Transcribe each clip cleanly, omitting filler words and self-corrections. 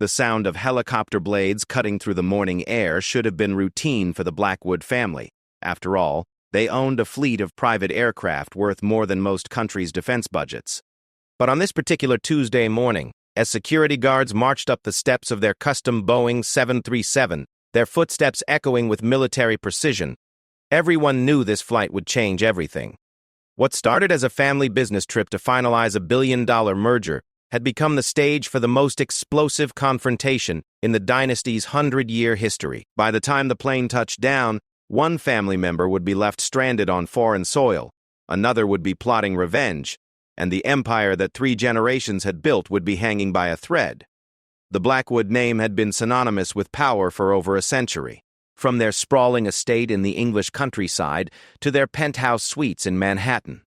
The sound of helicopter blades cutting through the morning air should have been routine for the Blackwood family. After all, they owned a fleet of private aircraft worth more than most countries' defense budgets. But on this particular Tuesday morning, as security guards marched up the steps of their custom Boeing 737, their footsteps echoing with military precision, everyone knew this flight would change everything. What started as a family business trip to finalize a billion-dollar merger had become the stage for the most explosive confrontation in the dynasty's 100-year history. By the time the plane touched down, one family member would be left stranded on foreign soil, another would be plotting revenge, and the empire that 3 generations had built would be hanging by a thread. The Blackwood name had been synonymous with power for over a century. From their sprawling estate in the English countryside to their penthouse suites in Manhattan,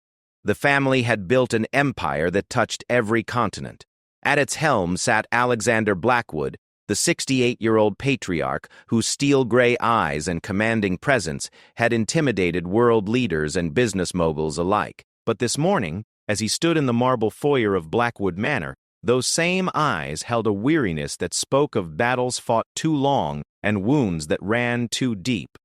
the family had built an empire that touched every continent. At its helm sat Alexander Blackwood, the 68-year-old patriarch whose steel-gray eyes and commanding presence had intimidated world leaders and business moguls alike. But this morning, as he stood in the marble foyer of Blackwood Manor, those same eyes held a weariness that spoke of battles fought too long and wounds that ran too deep.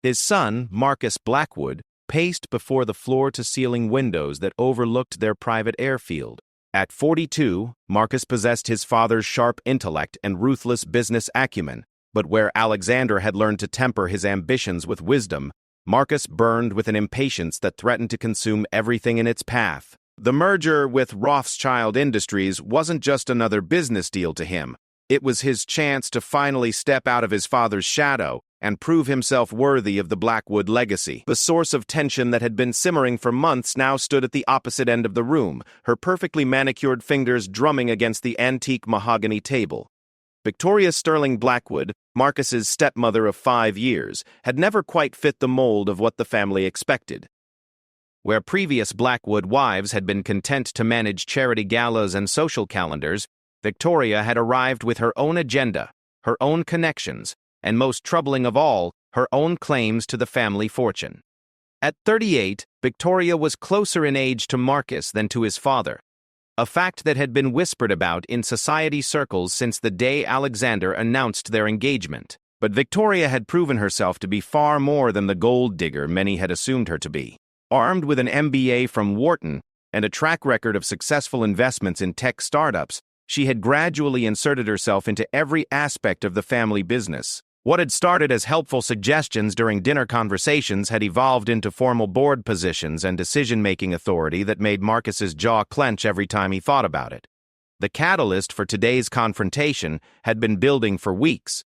His son, Marcus Blackwood, paced before the floor-to-ceiling windows that overlooked their private airfield. At 42, Marcus possessed his father's sharp intellect and ruthless business acumen, but where Alexander had learned to temper his ambitions with wisdom, Marcus burned with an impatience that threatened to consume everything in its path. The merger with Rothschild Industries wasn't just another business deal to him. It was his chance to finally step out of his father's shadow and prove himself worthy of the Blackwood legacy. The source of tension that had been simmering for months now stood at the opposite end of the room, her perfectly manicured fingers drumming against the antique mahogany table. Victoria Sterling Blackwood, Marcus's stepmother of 5 years, had never quite fit the mold of what the family expected. Where previous Blackwood wives had been content to manage charity galas and social calendars, Victoria had arrived with her own agenda, her own connections, and most troubling of all, her own claims to the family fortune. At 38, Victoria was closer in age to Marcus than to his father, a fact that had been whispered about in society circles since the day Alexander announced their engagement. But Victoria had proven herself to be far more than the gold digger many had assumed her to be. Armed with an MBA from Wharton and a track record of successful investments in tech startups, she had gradually inserted herself into every aspect of the family business. What had started as helpful suggestions during dinner conversations had evolved into formal board positions and decision-making authority that made Marcus's jaw clench every time he thought about it. The catalyst for today's confrontation had been building for weeks.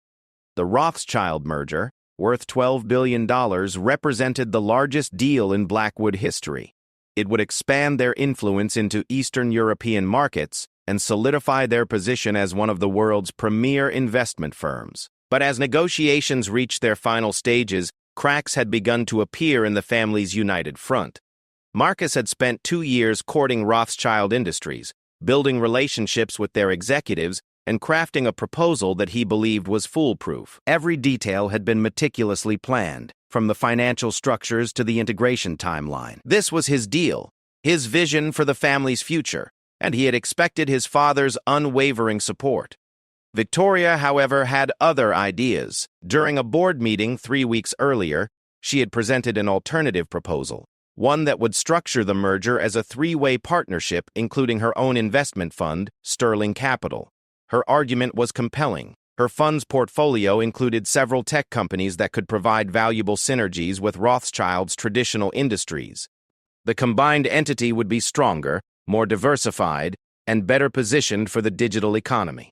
The Rothschild merger, worth $12 billion, represented the largest deal in Blackwood history. It would expand their influence into Eastern European markets and solidify their position as one of the world's premier investment firms. But as negotiations reached their final stages, cracks had begun to appear in the family's united front. Marcus had spent 2 years courting Rothschild Industries, building relationships with their executives, and crafting a proposal that he believed was foolproof. Every detail had been meticulously planned, from the financial structures to the integration timeline. This was his deal, his vision for the family's future, and he had expected his father's unwavering support. Victoria, however, had other ideas. During a board meeting 3 weeks earlier, she had presented an alternative proposal, one that would structure the merger as a 3-way partnership including her own investment fund, Sterling Capital. Her argument was compelling. Her fund's portfolio included several tech companies that could provide valuable synergies with Rothschild's traditional industries. The combined entity would be stronger, more diversified, and better positioned for the digital economy.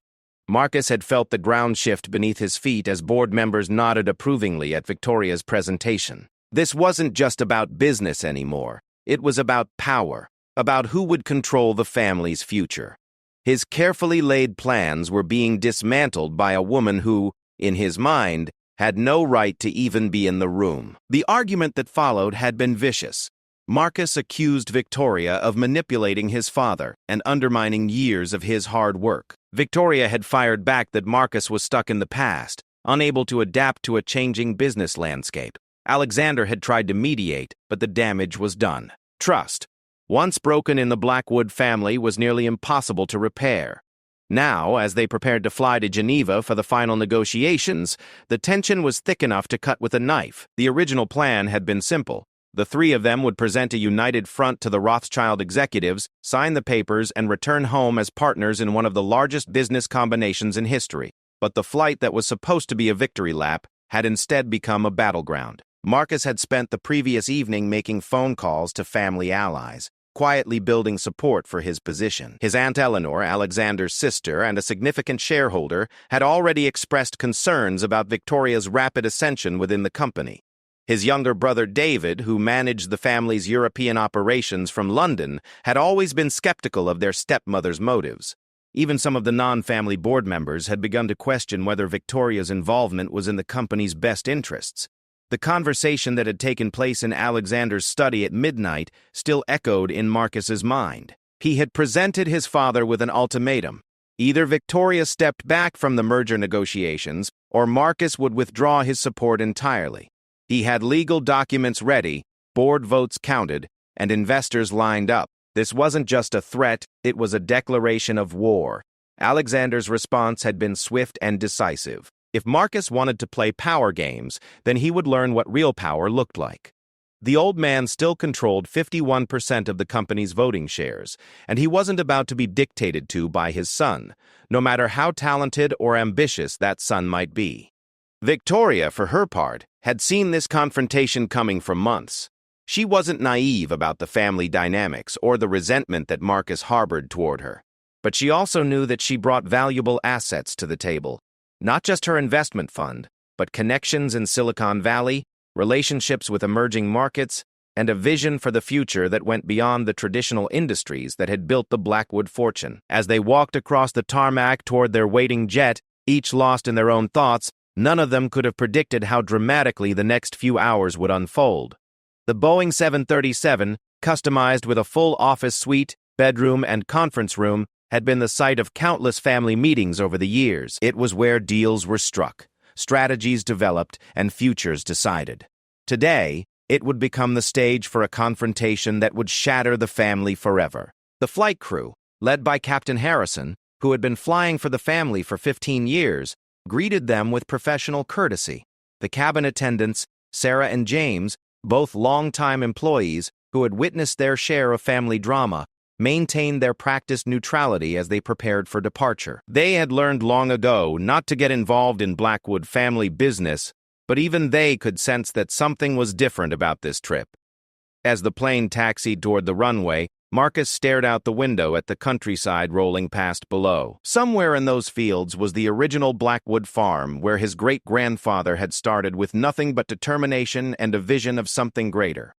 Marcus had felt the ground shift beneath his feet as board members nodded approvingly at Victoria's presentation. This wasn't just about business anymore. It was about power, about who would control the family's future. His carefully laid plans were being dismantled by a woman who, in his mind, had no right to even be in the room. The argument that followed had been vicious. Marcus accused Victoria of manipulating his father and undermining years of his hard work. Victoria had fired back that Marcus was stuck in the past, unable to adapt to a changing business landscape. Alexander had tried to mediate, but the damage was done. Trust, once broken in the Blackwood family, was nearly impossible to repair. Now, as they prepared to fly to Geneva for the final negotiations, the tension was thick enough to cut with a knife. The original plan had been simple. The three of them would present a united front to the Rothschild executives, sign the papers, and return home as partners in one of the largest business combinations in history. But the flight that was supposed to be a victory lap had instead become a battleground. Marcus had spent the previous evening making phone calls to family allies, quietly building support for his position. His Aunt Eleanor, Alexander's sister and a significant shareholder, had already expressed concerns about Victoria's rapid ascension within the company. His younger brother David, who managed the family's European operations from London, had always been skeptical of their stepmother's motives. Even some of the non-family board members had begun to question whether Victoria's involvement was in the company's best interests. The conversation that had taken place in Alexander's study at midnight still echoed in Marcus's mind. He had presented his father with an ultimatum. Either Victoria stepped back from the merger negotiations, or Marcus would withdraw his support entirely. He had legal documents ready, board votes counted, and investors lined up. This wasn't just a threat, it was a declaration of war. Alexander's response had been swift and decisive. If Marcus wanted to play power games, then he would learn what real power looked like. The old man still controlled 51% of the company's voting shares, and he wasn't about to be dictated to by his son, no matter how talented or ambitious that son might be. Victoria, for her part, had seen this confrontation coming for months. She wasn't naive about the family dynamics or the resentment that Marcus harbored toward her. But she also knew that she brought valuable assets to the table. Not just her investment fund, but connections in Silicon Valley, relationships with emerging markets, and a vision for the future that went beyond the traditional industries that had built the Blackwood fortune. As they walked across the tarmac toward their waiting jet, each lost in their own thoughts, none of them could have predicted how dramatically the next few hours would unfold. The Boeing 737, customized with a full office suite, bedroom, and conference room, had been the site of countless family meetings over the years. It was where deals were struck, strategies developed, and futures decided. Today, it would become the stage for a confrontation that would shatter the family forever. The flight crew, led by Captain Harrison, who had been flying for the family for 15 years, greeted them with professional courtesy. The cabin attendants, Sarah and James, both longtime employees who had witnessed their share of family drama, maintained their practiced neutrality as they prepared for departure. They had learned long ago not to get involved in Blackwood family business, but even they could sense that something was different about this trip. As the plane taxied toward the runway, Marcus stared out the window at the countryside rolling past below. Somewhere in those fields was the original Blackwood farm where his great-grandfather had started with nothing but determination and a vision of something greater.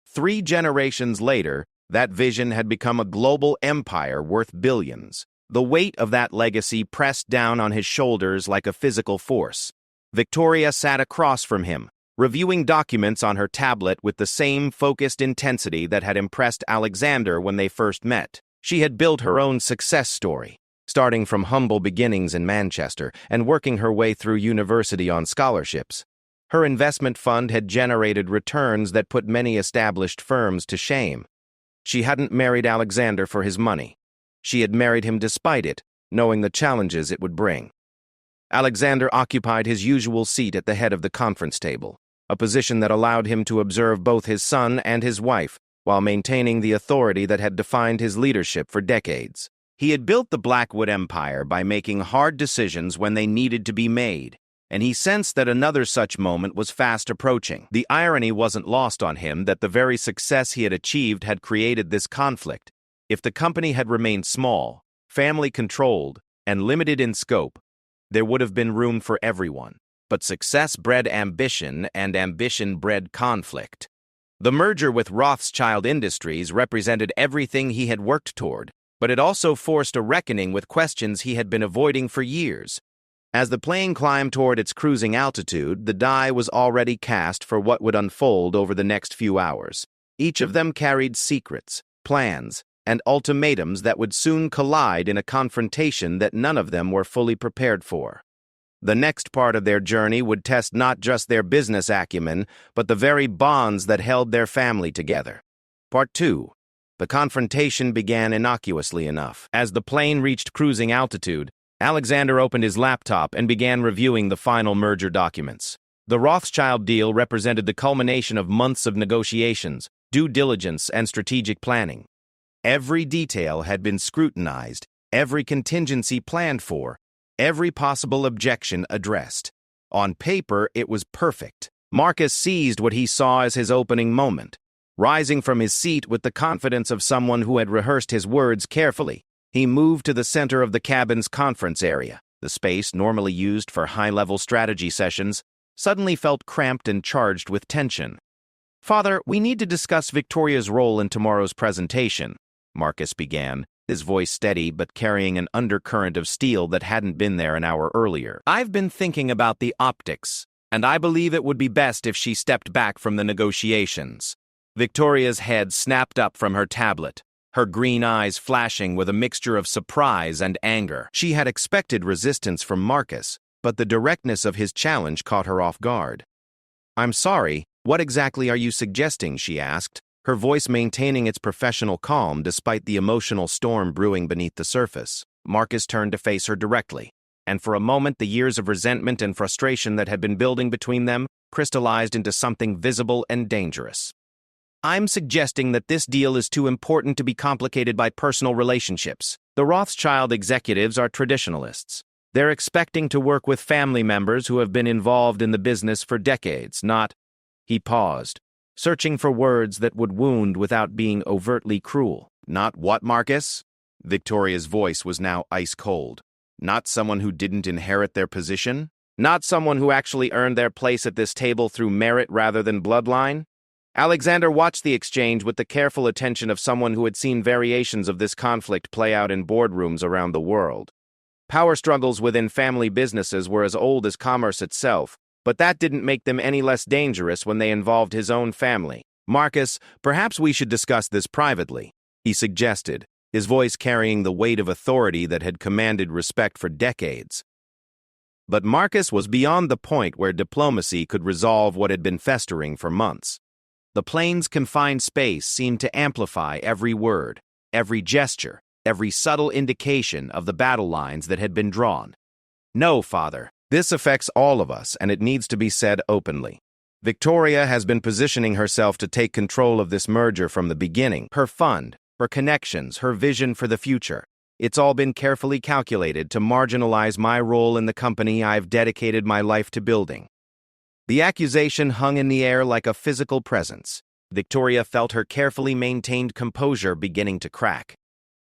3 generations later, that vision had become a global empire worth billions. The weight of that legacy pressed down on his shoulders like a physical force. Victoria sat across from him, reviewing documents on her tablet with the same focused intensity that had impressed Alexander when they first met. She had built her own success story, starting from humble beginnings in Manchester and working her way through university on scholarships. Her investment fund had generated returns that put many established firms to shame. She hadn't married Alexander for his money. She had married him despite it, knowing the challenges it would bring. Alexander occupied his usual seat at the head of the conference table, a position that allowed him to observe both his son and his wife, while maintaining the authority that had defined his leadership for decades. He had built the Blackwood empire by making hard decisions when they needed to be made, and he sensed that another such moment was fast approaching. The irony wasn't lost on him that the very success he had achieved had created this conflict. If the company had remained small, family-controlled, and limited in scope, there would have been room for everyone. But success bred ambition, and ambition bred conflict. The merger with Rothschild Industries represented everything he had worked toward, but it also forced a reckoning with questions he had been avoiding for years. As the plane climbed toward its cruising altitude, the die was already cast for what would unfold over the next few hours. Each of them carried secrets, plans, and ultimatums that would soon collide in a confrontation that none of them were fully prepared for. The next part of their journey would test not just their business acumen, but the very bonds that held their family together. Part 2. The confrontation began innocuously enough. As the plane reached cruising altitude, Alexander opened his laptop and began reviewing the final merger documents. The Rothschild deal represented the culmination of months of negotiations, due diligence, and strategic planning. Every detail had been scrutinized, every contingency planned for, every possible objection addressed. On paper, it was perfect. Marcus seized what he saw as his opening moment. Rising from his seat with the confidence of someone who had rehearsed his words carefully, he moved to the center of the cabin's conference area. The space, normally used for high-level strategy sessions, suddenly felt cramped and charged with tension. "Father, we need to discuss Victoria's role in tomorrow's presentation," Marcus began, his voice steady but carrying an undercurrent of steel that hadn't been there an hour earlier. "I've been thinking about the optics, and I believe it would be best if she stepped back from the negotiations." Victoria's head snapped up from her tablet, her green eyes flashing with a mixture of surprise and anger. She had expected resistance from Marcus, but the directness of his challenge caught her off guard. "I'm sorry, what exactly are you suggesting?" she asked, her voice maintaining its professional calm despite the emotional storm brewing beneath the surface. Marcus turned to face her directly, and for a moment the years of resentment and frustration that had been building between them crystallized into something visible and dangerous. "I'm suggesting that this deal is too important to be complicated by personal relationships. The Rothschild executives are traditionalists. They're expecting to work with family members who have been involved in the business for decades, not—" He paused, searching for words that would wound without being overtly cruel. "Not what, Marcus?" Victoria's voice was now ice cold. "Not someone who didn't inherit their position? Not someone who actually earned their place at this table through merit rather than bloodline?" Alexander watched the exchange with the careful attention of someone who had seen variations of this conflict play out in boardrooms around the world. Power struggles within family businesses were as old as commerce itself, but that didn't make them any less dangerous when they involved his own family. "Marcus, perhaps we should discuss this privately," he suggested, his voice carrying the weight of authority that had commanded respect for decades. But Marcus was beyond the point where diplomacy could resolve what had been festering for months. The plane's confined space seemed to amplify every word, every gesture, every subtle indication of the battle lines that had been drawn. "No, Father, this affects all of us, and it needs to be said openly. Victoria has been positioning herself to take control of this merger from the beginning. Her fund, her connections, her vision for the future. It's all been carefully calculated to marginalize my role in the company I've dedicated my life to building." The accusation hung in the air like a physical presence. Victoria felt her carefully maintained composure beginning to crack.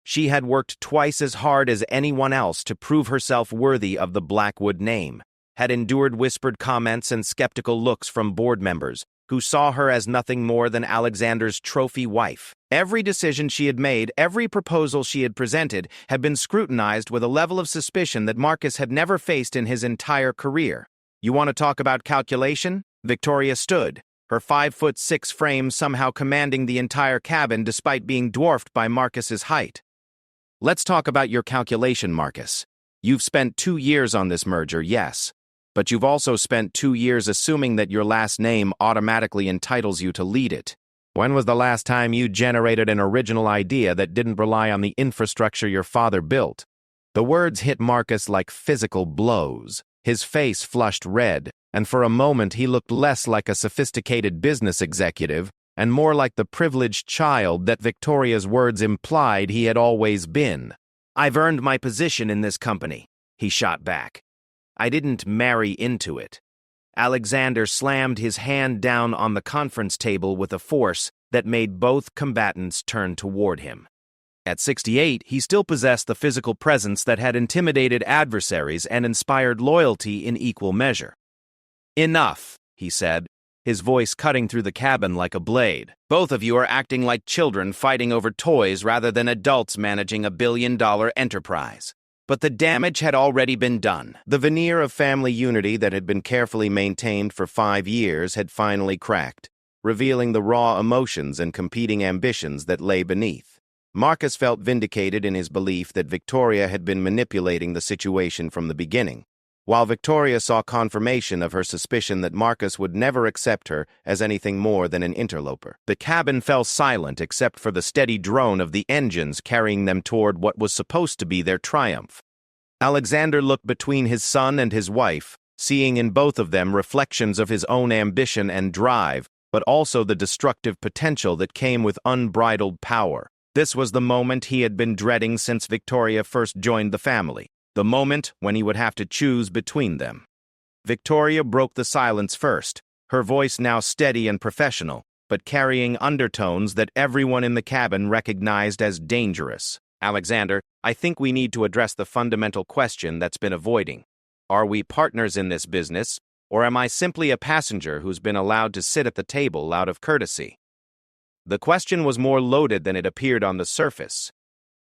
She had worked twice as hard as anyone else to prove herself worthy of the Blackwood name, had endured whispered comments and skeptical looks from board members who saw her as nothing more than Alexander's trophy wife. Every decision she had made, every proposal she had presented, had been scrutinized with a level of suspicion that Marcus had never faced in his entire career. "You want to talk about calculation?" Victoria stood, her 5'6" frame somehow commanding the entire cabin despite being dwarfed by Marcus's height. "Let's talk about your calculation, Marcus. You've spent 2 years on this merger, yes, but you've also spent 2 years assuming that your last name automatically entitles you to lead it. When was the last time you generated an original idea that didn't rely on the infrastructure your father built?" The words hit Marcus like physical blows. His face flushed red, and for a moment he looked less like a sophisticated business executive and more like the privileged child that Victoria's words implied he had always been. "I've earned my position in this company," he shot back. "I didn't marry into it." Alexander slammed his hand down on the conference table with a force that made both combatants turn toward him. At 68, he still possessed the physical presence that had intimidated adversaries and inspired loyalty in equal measure. "Enough," he said, his voice cutting through the cabin like a blade. "Both of you are acting like children fighting over toys rather than adults managing a billion-dollar enterprise." But the damage had already been done. The veneer of family unity that had been carefully maintained for 5 years had finally cracked, revealing the raw emotions and competing ambitions that lay beneath. Marcus felt vindicated in his belief that Victoria had been manipulating the situation from the beginning, while Victoria saw confirmation of her suspicion that Marcus would never accept her as anything more than an interloper. The cabin fell silent except for the steady drone of the engines carrying them toward what was supposed to be their triumph. Alexander looked between his son and his wife, seeing in both of them reflections of his own ambition and drive, but also the destructive potential that came with unbridled power. This was the moment he had been dreading since Victoria first joined the family, the moment when he would have to choose between them. Victoria broke the silence first, her voice now steady and professional, but carrying undertones that everyone in the cabin recognized as dangerous. Alexander, I think we need to address the fundamental question that's been avoiding. Are we partners in this business, or am I simply a passenger who's been allowed to sit at the table out of courtesy? The question was more loaded than it appeared on the surface.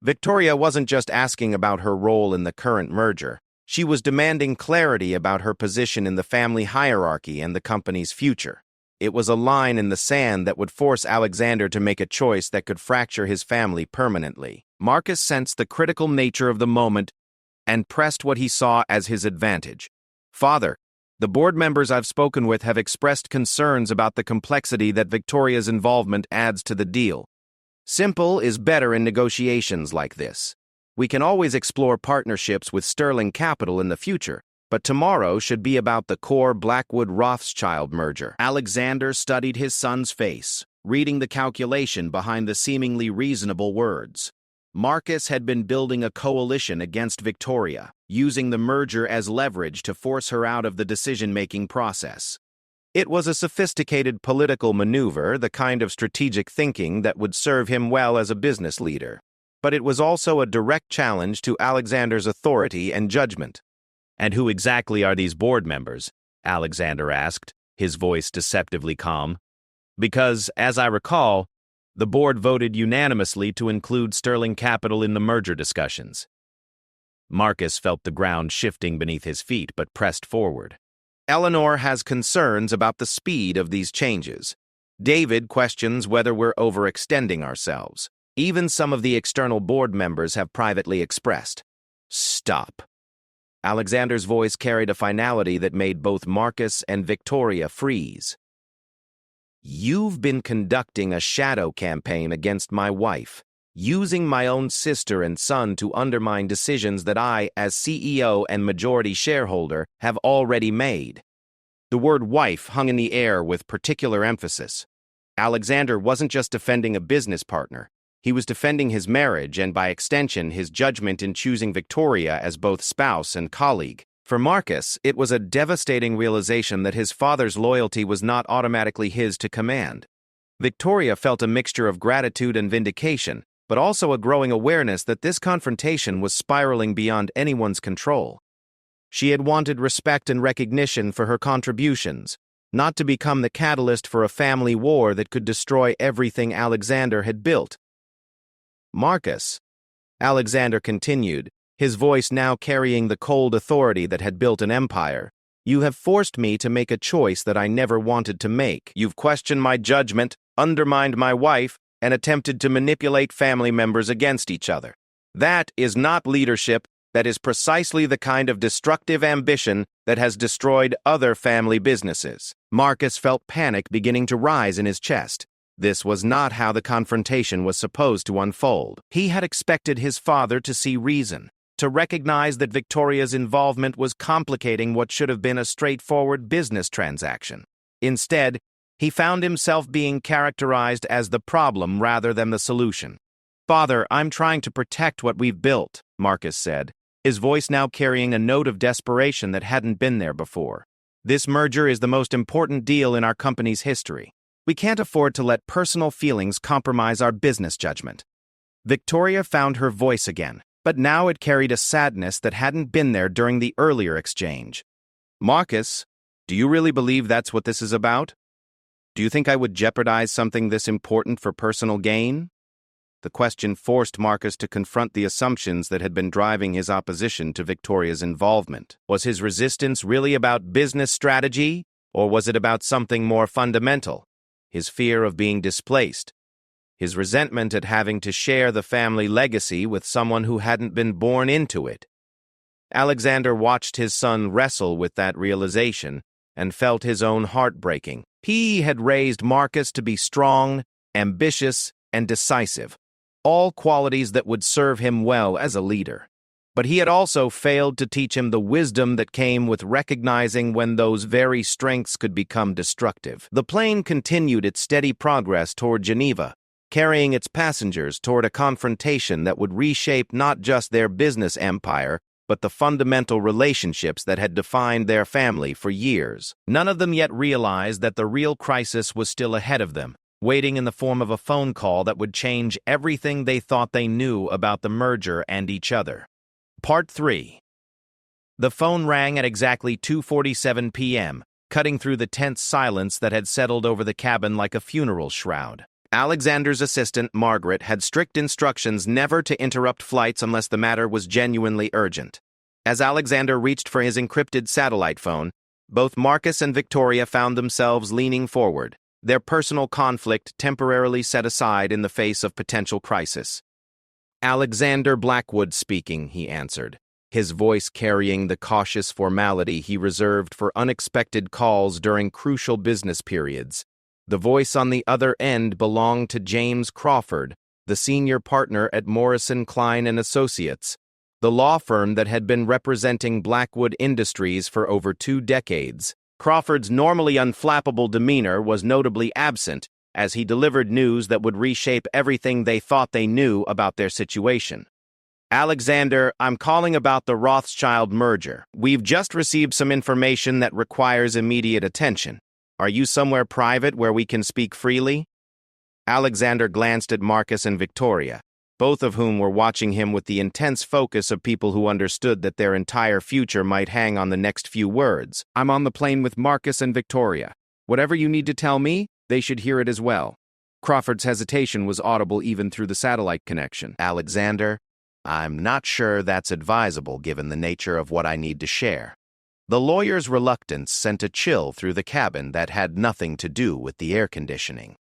Victoria wasn't just asking about her role in the current merger. She was demanding clarity about her position in the family hierarchy and the company's future. It was a line in the sand that would force Alexander to make a choice that could fracture his family permanently. Marcus sensed the critical nature of the moment and pressed what he saw as his advantage. Father, the board members I've spoken with have expressed concerns about the complexity that Victoria's involvement adds to the deal. Simple is better in negotiations like this. We can always explore partnerships with Sterling Capital in the future, but tomorrow should be about the core Blackwood-Rothschild merger. Alexander studied his son's face, reading the calculation behind the seemingly reasonable words. Marcus had been building a coalition against Victoria, using the merger as leverage to force her out of the decision-making process. It was a sophisticated political maneuver, the kind of strategic thinking that would serve him well as a business leader. But it was also a direct challenge to Alexander's authority and judgment. And who exactly are these board members? Alexander asked, his voice deceptively calm. Because, as I recall, the board voted unanimously to include Sterling Capital in the merger discussions. Marcus felt the ground shifting beneath his feet but pressed forward. Eleanor has concerns about the speed of these changes. David questions whether we're overextending ourselves. Even some of the external board members have privately expressed. Stop. Alexander's voice carried a finality that made both Marcus and Victoria freeze. You've been conducting a shadow campaign against my wife, using my own sister and son to undermine decisions that I, as CEO and majority shareholder, have already made. The word wife hung in the air with particular emphasis. Alexander wasn't just defending a business partner. He was defending his marriage and, by extension, his judgment in choosing Victoria as both spouse and colleague. For Marcus, it was a devastating realization that his father's loyalty was not automatically his to command. Victoria felt a mixture of gratitude and vindication, but also a growing awareness that this confrontation was spiraling beyond anyone's control. She had wanted respect and recognition for her contributions, not to become the catalyst for a family war that could destroy everything Alexander had built. Marcus, Alexander continued, his voice now carrying the cold authority that had built an empire. You have forced me to make a choice that I never wanted to make. You've questioned my judgment, undermined my wife, and attempted to manipulate family members against each other. That is not leadership. That is precisely the kind of destructive ambition that has destroyed other family businesses. Marcus felt panic beginning to rise in his chest. This was not how the confrontation was supposed to unfold. He had expected his father to see reason, to recognize that Victoria's involvement was complicating what should have been a straightforward business transaction. Instead, he found himself being characterized as the problem rather than the solution. Father, I'm trying to protect what we've built, Marcus said, his voice now carrying a note of desperation that hadn't been there before. This merger is the most important deal in our company's history. We can't afford to let personal feelings compromise our business judgment. Victoria found her voice again, but now it carried a sadness that hadn't been there during the earlier exchange. Marcus, do you really believe that's what this is about? Do you think I would jeopardize something this important for personal gain? The question forced Marcus to confront the assumptions that had been driving his opposition to Victoria's involvement. Was his resistance really about business strategy, or was it about something more fundamental? His fear of being displaced, his resentment at having to share the family legacy with someone who hadn't been born into it. Alexander watched his son wrestle with that realization and felt his own heart breaking. He had raised Marcus to be strong, ambitious, and decisive, all qualities that would serve him well as a leader. But he had also failed to teach him the wisdom that came with recognizing when those very strengths could become destructive. The plane continued its steady progress toward Geneva, carrying its passengers toward a confrontation that would reshape not just their business empire, but the fundamental relationships that had defined their family for years. None of them yet realized that the real crisis was still ahead of them, waiting in the form of a phone call that would change everything they thought they knew about the merger and each other. Part 3. The phone rang at exactly 2:47 p.m., cutting through the tense silence that had settled over the cabin like a funeral shroud. Alexander's assistant, Margaret, had strict instructions never to interrupt flights unless the matter was genuinely urgent. As Alexander reached for his encrypted satellite phone, both Marcus and Victoria found themselves leaning forward, their personal conflict temporarily set aside in the face of potential crisis. "Alexander Blackwood speaking," he answered, his voice carrying the cautious formality he reserved for unexpected calls during crucial business periods. The voice on the other end belonged to James Crawford, the senior partner at Morrison, Klein & Associates, the law firm that had been representing Blackwood Industries for over 2 decades. Crawford's normally unflappable demeanor was notably absent as he delivered news that would reshape everything they thought they knew about their situation. "Alexander, I'm calling about the Rothschild merger. We've just received some information that requires immediate attention. Are you somewhere private where we can speak freely?" Alexander glanced at Marcus and Victoria, both of whom were watching him with the intense focus of people who understood that their entire future might hang on the next few words. "I'm on the plane with Marcus and Victoria. Whatever you need to tell me, they should hear it as well." Crawford's hesitation was audible even through the satellite connection. "Alexander, I'm not sure that's advisable given the nature of what I need to share." The lawyer's reluctance sent a chill through the cabin that had nothing to do with the air conditioning.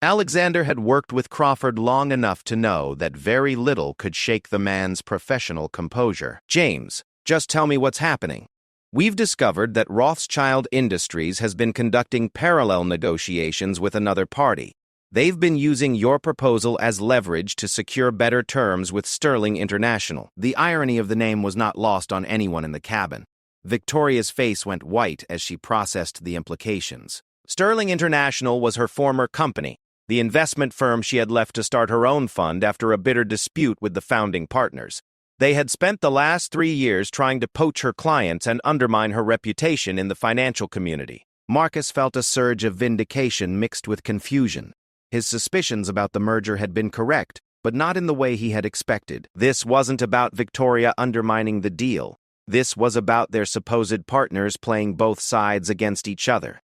Alexander had worked with Crawford long enough to know that very little could shake the man's professional composure. "James, just tell me what's happening." "We've discovered that Rothschild Industries has been conducting parallel negotiations with another party. They've been using your proposal as leverage to secure better terms with Sterling International." The irony of the name was not lost on anyone in the cabin. Victoria's face went white as she processed the implications. Sterling International was her former company, the investment firm she had left to start her own fund after a bitter dispute with the founding partners. They had spent the last 3 years trying to poach her clients and undermine her reputation in the financial community. Marcus felt a surge of vindication mixed with confusion. His suspicions about the merger had been correct, but not in the way he had expected. This wasn't about Victoria undermining the deal. This was about their supposed partners playing both sides against each other.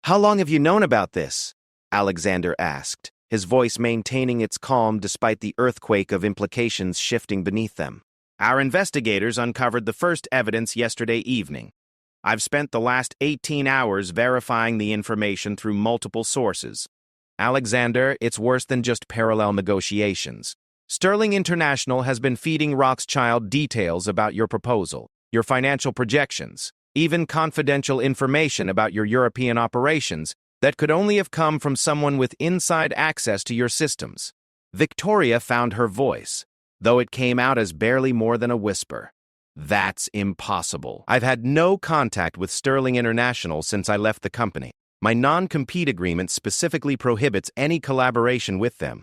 "How long have you known about this?" Alexander asked, his voice maintaining its calm despite the earthquake of implications shifting beneath them. "Our investigators uncovered the first evidence yesterday evening. I've spent the last 18 hours verifying the information through multiple sources. Alexander, it's worse than just parallel negotiations. Sterling International has been feeding Rothschild details about your proposal, your financial projections, even confidential information about your European operations that could only have come from someone with inside access to your systems." Victoria found her voice, though it came out as barely more than a whisper. "That's impossible. I've had no contact with Sterling International since I left the company. My non-compete agreement specifically prohibits any collaboration with them."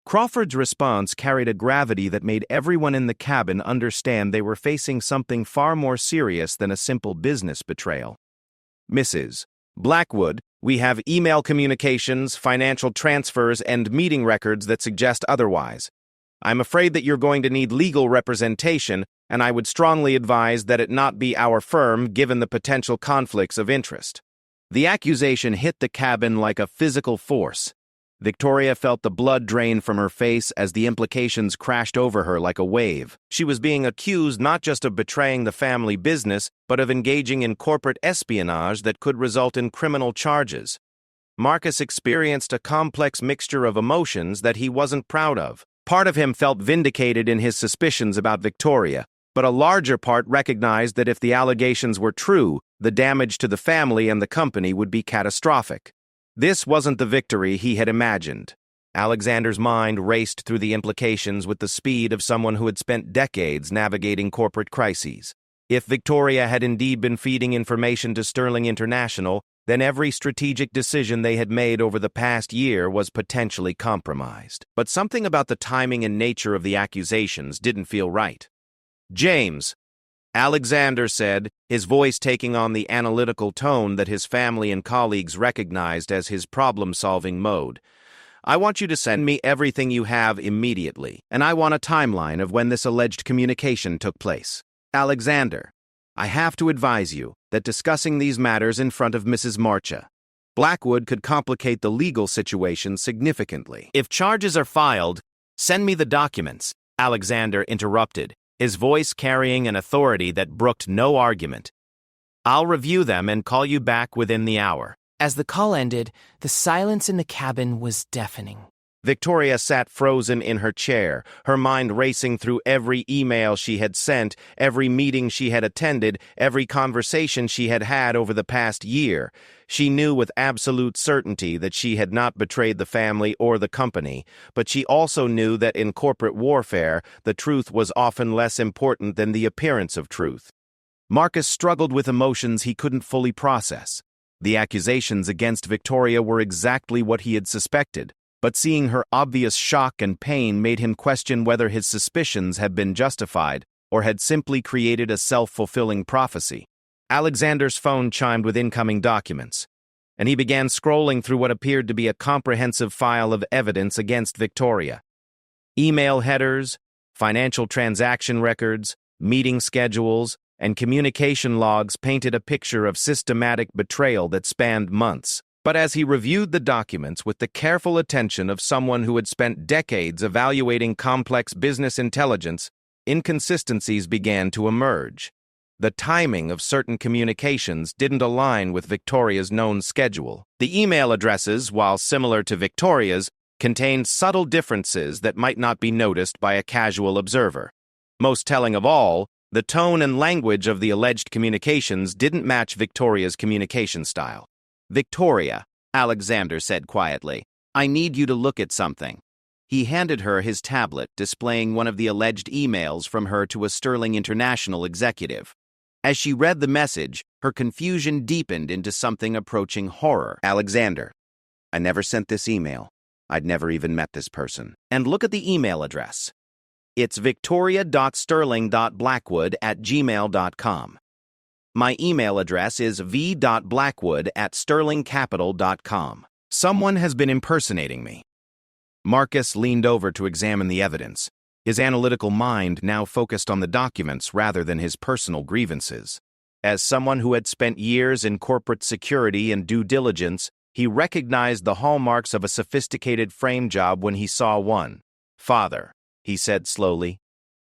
Crawford's response carried a gravity that made everyone in the cabin understand they were facing something far more serious than a simple business betrayal. "Mrs. Blackwood, we have email communications, financial transfers, and meeting records that suggest otherwise. I'm afraid that you're going to need legal representation, and I would strongly advise that it not be our firm given the potential conflicts of interest." The accusation hit the cabin like a physical force. Victoria felt the blood drain from her face as the implications crashed over her like a wave. She was being accused not just of betraying the family business, but of engaging in corporate espionage that could result in criminal charges. Marcus experienced a complex mixture of emotions that he wasn't proud of. Part of him felt vindicated in his suspicions about Victoria, But a larger part recognized that if the allegations were true, the damage to the family and the company would be catastrophic. This wasn't the victory he had imagined. Alexander's mind raced through the implications with the speed of someone who had spent decades navigating corporate crises. If Victoria had indeed been feeding information to Sterling International, then every strategic decision they had made over the past year was potentially compromised. But something about the timing and nature of the accusations didn't feel right. "James," Alexander said, his voice taking on the analytical tone that his family and colleagues recognized as his problem-solving mode. "I want you to send me everything you have immediately, and I want a timeline of when this alleged communication took place. Alexander, I have to advise you that discussing these matters in front of Mrs. Marcha Blackwood could complicate the legal situation significantly. If charges are filed, send me the documents," Alexander interrupted, his voice carrying an authority that brooked no argument. "I'll review them and call you back within the hour." As the call ended, the silence in the cabin was deafening. Victoria sat frozen in her chair, her mind racing through every email she had sent, every meeting she had attended, every conversation she had had over the past year. She knew with absolute certainty that she had not betrayed the family or the company, but she also knew that in corporate warfare, the truth was often less important than the appearance of truth. Marcus struggled with emotions he couldn't fully process. The accusations against Victoria were exactly what he had suspected, but seeing her obvious shock and pain made him question whether his suspicions had been justified or had simply created a self-fulfilling prophecy. Alexander's phone chimed with incoming documents, and he began scrolling through what appeared to be a comprehensive file of evidence against Victoria. Email headers, financial transaction records, meeting schedules, and communication logs painted a picture of systematic betrayal that spanned months. But as he reviewed the documents with the careful attention of someone who had spent decades evaluating complex business intelligence, inconsistencies began to emerge. The timing of certain communications didn't align with Victoria's known schedule. The email addresses, while similar to Victoria's, contained subtle differences that might not be noticed by a casual observer. Most telling of all, the tone and language of the alleged communications didn't match Victoria's communication style. "Victoria," Alexander said quietly, "I need you to look at something." He handed her his tablet, displaying one of the alleged emails from her to a Sterling International executive. As she read the message, her confusion deepened into something approaching horror. "Alexander, I never sent this email. I'd never even met this person. And look at the email address. It's victoria.sterling.blackwood@gmail.com. My email address is v.blackwood@sterlingcapital.com. Someone has been impersonating me." Marcus leaned over to examine the evidence, his analytical mind now focused on the documents rather than his personal grievances. As someone who had spent years in corporate security and due diligence, he recognized the hallmarks of a sophisticated frame job when he saw one. "Father," he said slowly,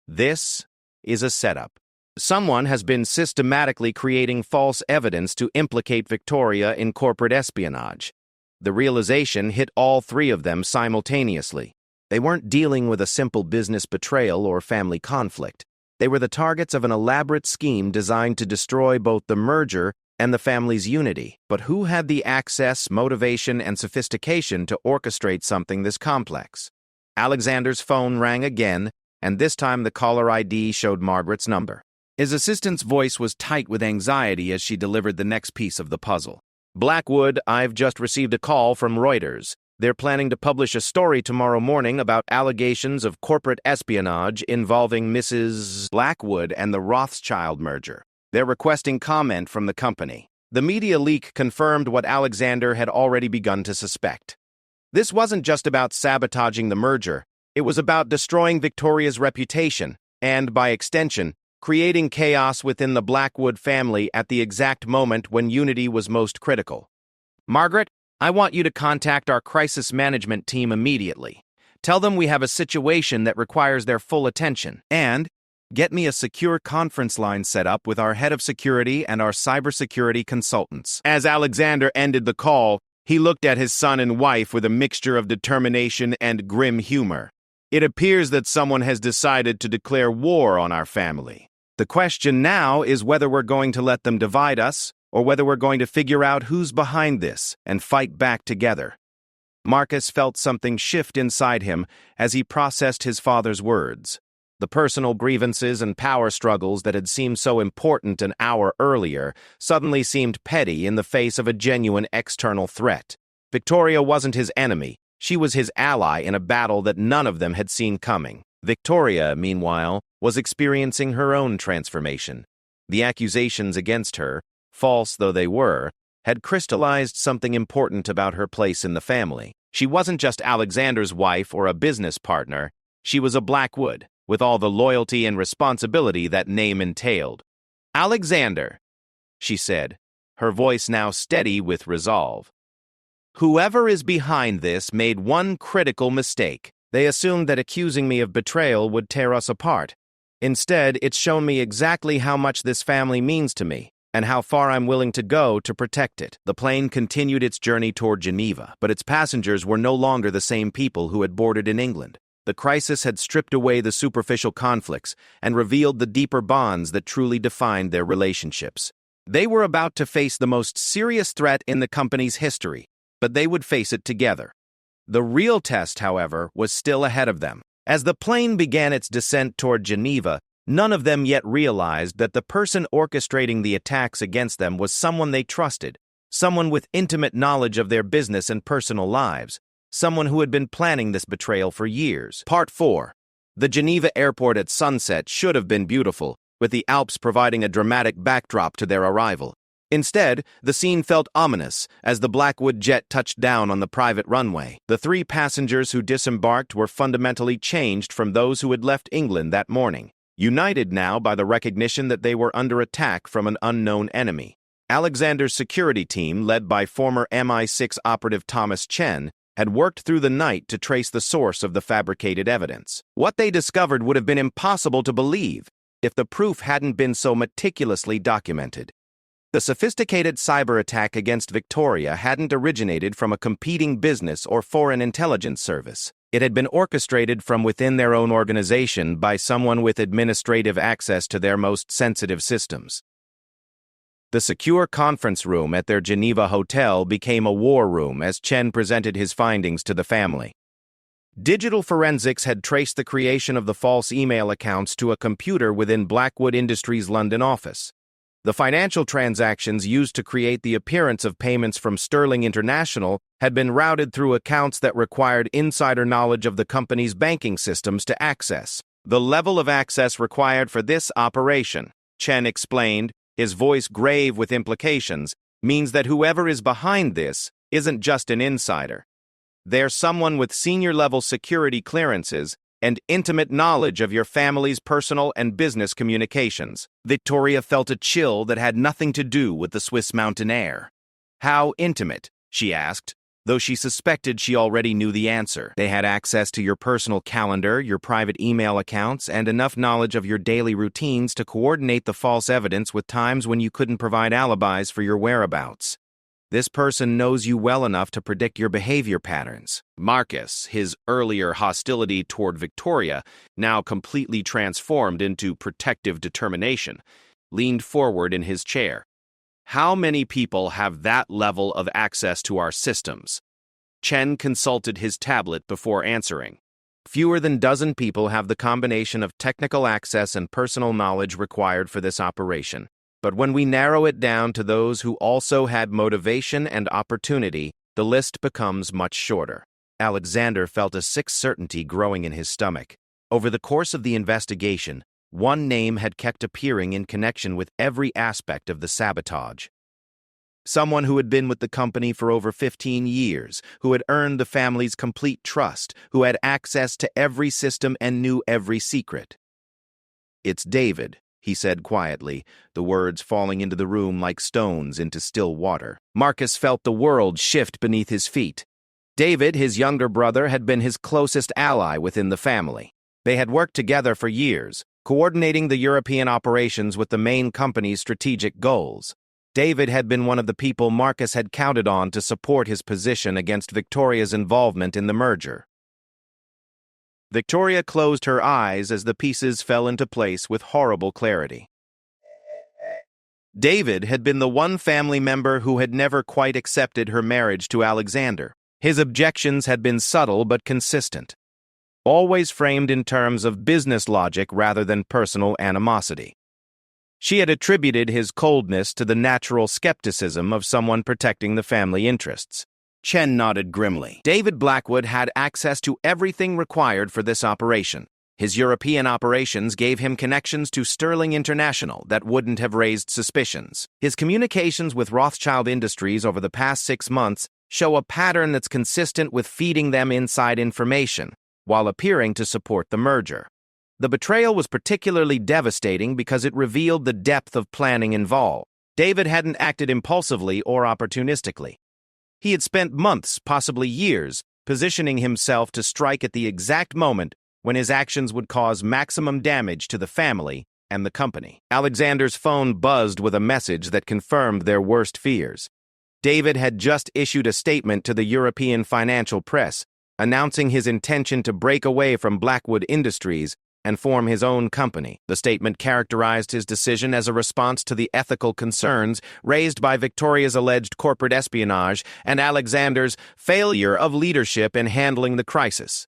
"this is a setup. Someone has been systematically creating false evidence to implicate Victoria in corporate espionage." The realization hit all three of them simultaneously. They weren't dealing with a simple business betrayal or family conflict. They were the targets of an elaborate scheme designed to destroy both the merger and the family's unity. But who had the access, motivation, and sophistication to orchestrate something this complex? Alexander's phone rang again, and this time the caller ID showed Margaret's number. His assistant's voice was tight with anxiety as she delivered the next piece of the puzzle. "Blackwood, I've just received a call from Reuters. They're planning to publish a story tomorrow morning about allegations of corporate espionage involving Mrs. Blackwood and the Rothschild merger. They're requesting comment from the company." The media leak confirmed what Alexander had already begun to suspect. This wasn't just about sabotaging the merger. It was about destroying Victoria's reputation and, by extension, creating chaos within the Blackwood family at the exact moment when unity was most critical. "Margaret, I want you to contact our crisis management team immediately. Tell them we have a situation that requires their full attention. And get me a secure conference line set up with our head of security and our cybersecurity consultants." As Alexander ended the call, he looked at his son and wife with a mixture of determination and grim humor. "It appears that someone has decided to declare war on our family. The question now is whether we're going to let them divide us, or whether we're going to figure out who's behind this and fight back together. Marcus felt something shift inside him as he processed his father's words. The personal grievances and power struggles that had seemed so important an hour earlier suddenly seemed petty in the face of a genuine external threat. Victoria wasn't his enemy. She was his ally in a battle that none of them had seen coming. Victoria, meanwhile, was experiencing her own transformation. The accusations against her, false though they were, had crystallized something important about her place in the family. She wasn't just Alexander's wife or a business partner. She was a Blackwood, with all the loyalty and responsibility that name entailed. "Alexander," she said, her voice now steady with resolve. "Whoever is behind this made one critical mistake. They assumed that accusing me of betrayal would tear us apart. Instead, it's shown me exactly how much this family means to me, and how far I'm willing to go to protect it." The plane continued its journey toward Geneva, but its passengers were no longer the same people who had boarded in England. The crisis had stripped away the superficial conflicts and revealed the deeper bonds that truly defined their relationships. They were about to face the most serious threat in the company's history, but they would face it together. The real test, however, was still ahead of them. As the plane began its descent toward Geneva, none of them yet realized that the person orchestrating the attacks against them was someone they trusted, someone with intimate knowledge of their business and personal lives, someone who had been planning this betrayal for years. Part 4. The Geneva airport at sunset should have been beautiful, with the Alps providing a dramatic backdrop to their arrival. Instead, the scene felt ominous as the Blackwood jet touched down on the private runway. The 3 passengers who disembarked were fundamentally changed from those who had left England that morning, united now by the recognition that they were under attack from an unknown enemy. Alexander's security team, led by former MI6 operative Thomas Chen, had worked through the night to trace the source of the fabricated evidence. What they discovered would have been impossible to believe if the proof hadn't been so meticulously documented. The sophisticated cyber attack against Victoria hadn't originated from a competing business or foreign intelligence service. It had been orchestrated from within their own organization by someone with administrative access to their most sensitive systems. The secure conference room at their Geneva hotel became a war room as Chen presented his findings to the family. Digital forensics had traced the creation of the false email accounts to a computer within Blackwood Industries' London office. The financial transactions used to create the appearance of payments from Sterling International had been routed through accounts that required insider knowledge of the company's banking systems to access. "The level of access required for this operation," Chen explained, his voice grave with implications, "means that whoever is behind this isn't just an insider. They're someone with senior-level security clearances and intimate knowledge of your family's personal and business communications." Victoria felt a chill that had nothing to do with the Swiss mountain air. "How intimate?" she asked, though she suspected she already knew the answer. "They had access to your personal calendar, your private email accounts, and enough knowledge of your daily routines to coordinate the false evidence with times when you couldn't provide alibis for your whereabouts. This person knows you well enough to predict your behavior patterns." Marcus, his earlier hostility toward Victoria, now completely transformed into protective determination, leaned forward in his chair. "How many people have that level of access to our systems?" Chen consulted his tablet before answering. "Fewer than dozen people have the combination of technical access and personal knowledge required for this operation. But when we narrow it down to those who also had motivation and opportunity, the list becomes much shorter." Alexander felt a sick certainty growing in his stomach. Over the course of the investigation, one name had kept appearing in connection with every aspect of the sabotage. Someone who had been with the company for over 15 years, who had earned the family's complete trust, who had access to every system and knew every secret. "It's David," he said quietly, the words falling into the room like stones into still water. Marcus felt the world shift beneath his feet. David, his younger brother, had been his closest ally within the family. They had worked together for years, coordinating the European operations with the main company's strategic goals. David had been one of the people Marcus had counted on to support his position against Victoria's involvement in the merger. Victoria closed her eyes as the pieces fell into place with horrible clarity. David had been the one family member who had never quite accepted her marriage to Alexander. His objections had been subtle but consistent, always framed in terms of business logic rather than personal animosity. She had attributed his coldness to the natural skepticism of someone protecting the family interests. Chen nodded grimly. David Blackwood had access to everything required for this operation. His European operations gave him connections to Sterling International that wouldn't have raised suspicions. His communications with Rothschild Industries over the past 6 months show a pattern that's consistent with feeding them inside information, while appearing to support the merger. The betrayal was particularly devastating because it revealed the depth of planning involved. David hadn't acted impulsively or opportunistically. He had spent months, possibly years, positioning himself to strike at the exact moment when his actions would cause maximum damage to the family and the company. Alexander's phone buzzed with a message that confirmed their worst fears. David had just issued a statement to the European financial press, announcing his intention to break away from Blackwood Industries and form his own company. The statement characterized his decision as a response to the ethical concerns raised by Victoria's alleged corporate espionage and Alexander's failure of leadership in handling the crisis.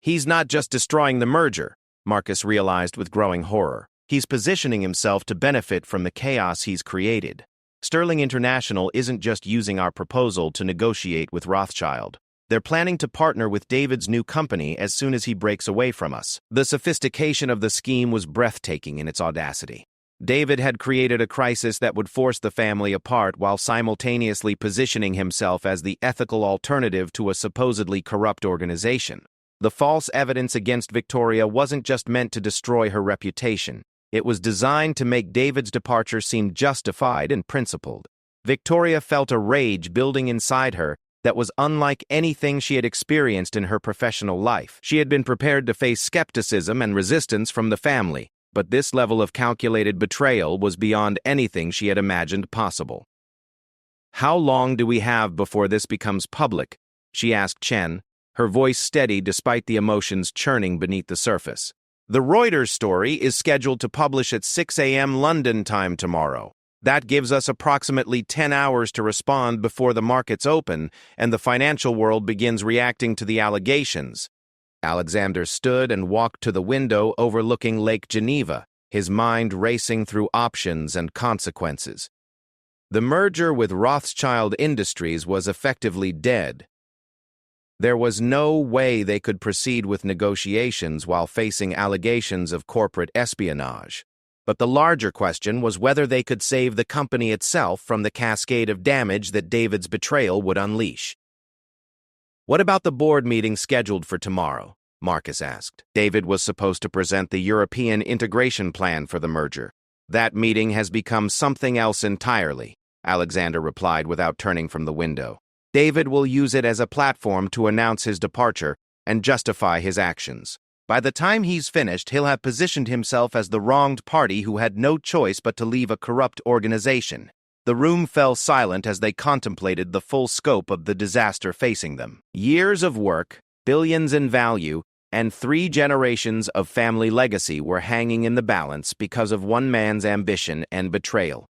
He's not just destroying the merger, Marcus realized with growing horror. He's positioning himself to benefit from the chaos he's created. Sterling International isn't just using our proposal to negotiate with Rothschild. They're planning to partner with David's new company as soon as he breaks away from us. The sophistication of the scheme was breathtaking in its audacity. David had created a crisis that would force the family apart while simultaneously positioning himself as the ethical alternative to a supposedly corrupt organization. The false evidence against Victoria wasn't just meant to destroy her reputation. It was designed to make David's departure seem justified and principled. Victoria felt a rage building inside her that was unlike anything she had experienced in her professional life. She had been prepared to face skepticism and resistance from the family, but this level of calculated betrayal was beyond anything she had imagined possible. "How long do we have before this becomes public?" she asked Chen, her voice steady despite the emotions churning beneath the surface. "The Reuters story is scheduled to publish at 6 a.m. London time tomorrow. That gives us approximately 10 hours to respond before the markets open and the financial world begins reacting to the allegations." Alexander stood and walked to the window overlooking Lake Geneva, his mind racing through options and consequences. The merger with Rothschild Industries was effectively dead. There was no way they could proceed with negotiations while facing allegations of corporate espionage. But the larger question was whether they could save the company itself from the cascade of damage that David's betrayal would unleash. "What about the board meeting scheduled for tomorrow?" Marcus asked. David was supposed to present the European integration plan for the merger. "That meeting has become something else entirely," Alexander replied without turning from the window. "David will use it as a platform to announce his departure and justify his actions. By the time he's finished, he'll have positioned himself as the wronged party who had no choice but to leave a corrupt organization." The room fell silent as they contemplated the full scope of the disaster facing them. Years of work, billions in value, and 3 generations of family legacy were hanging in the balance because of one man's ambition and betrayal.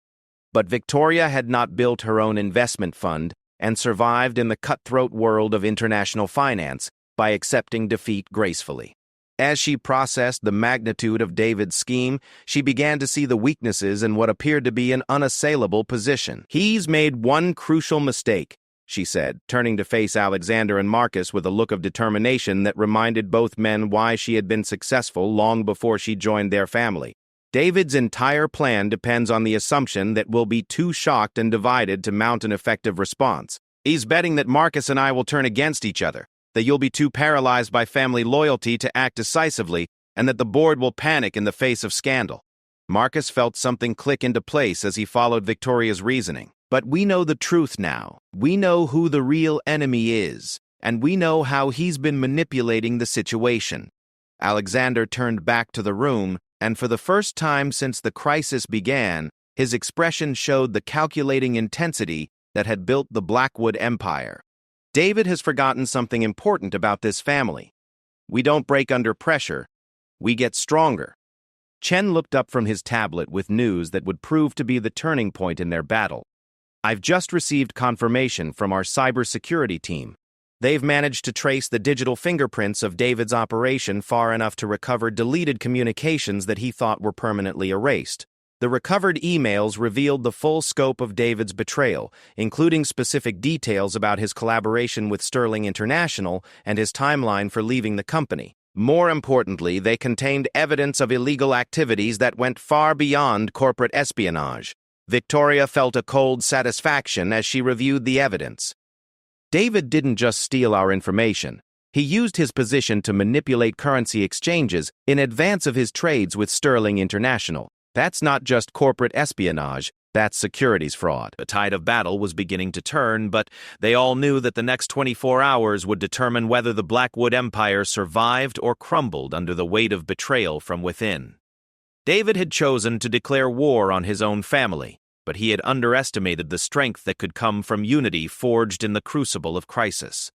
But Victoria had not built her own investment fund and survived in the cutthroat world of international finance by accepting defeat gracefully. As she processed the magnitude of David's scheme, she began to see the weaknesses in what appeared to be an unassailable position. "He's made one crucial mistake," she said, turning to face Alexander and Marcus with a look of determination that reminded both men why she had been successful long before she joined their family. "David's entire plan depends on the assumption that we'll be too shocked and divided to mount an effective response. He's betting that Marcus and I will turn against each other, that you'll be too paralyzed by family loyalty to act decisively, and that the board will panic in the face of scandal." Marcus felt something click into place as he followed Victoria's reasoning. "But we know the truth now. We know who the real enemy is, and we know how he's been manipulating the situation." Alexander turned back to the room, and for the first time since the crisis began, his expression showed the calculating intensity that had built the Blackwood empire. "David has forgotten something important about this family. We don't break under pressure. We get stronger. Chen looked up from his tablet with news that would prove to be the turning point in their battle. I've just received confirmation from our cybersecurity team. They've managed to trace the digital fingerprints of David's operation far enough to recover deleted communications that he thought were permanently erased. The recovered emails revealed the full scope of David's betrayal, including specific details about his collaboration with Sterling International and his timeline for leaving the company. More importantly, they contained evidence of illegal activities that went far beyond corporate espionage. Victoria felt a cold satisfaction as she reviewed the evidence. David didn't just steal our information. He used his position to manipulate currency exchanges in advance of his trades with Sterling International. That's not just corporate espionage, that's securities fraud. The tide of battle was beginning to turn, but they all knew that the next 24 hours would determine whether the Blackwood Empire survived or crumbled under the weight of betrayal from within. David had chosen to declare war on his own family, but he had underestimated the strength that could come from unity forged in the crucible of crisis.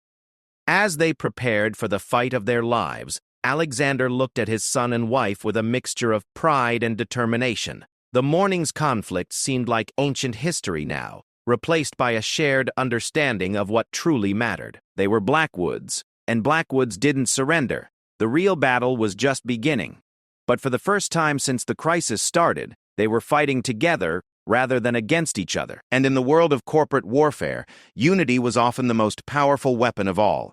As they prepared for the fight of their lives, Alexander looked at his son and wife with a mixture of pride and determination. The morning's conflict seemed like ancient history now, replaced by a shared understanding of what truly mattered. They were Blackwoods, and Blackwoods didn't surrender. The real battle was just beginning. But for the first time since the crisis started, they were fighting together rather than against each other. And in the world of corporate warfare, unity was often the most powerful weapon of all.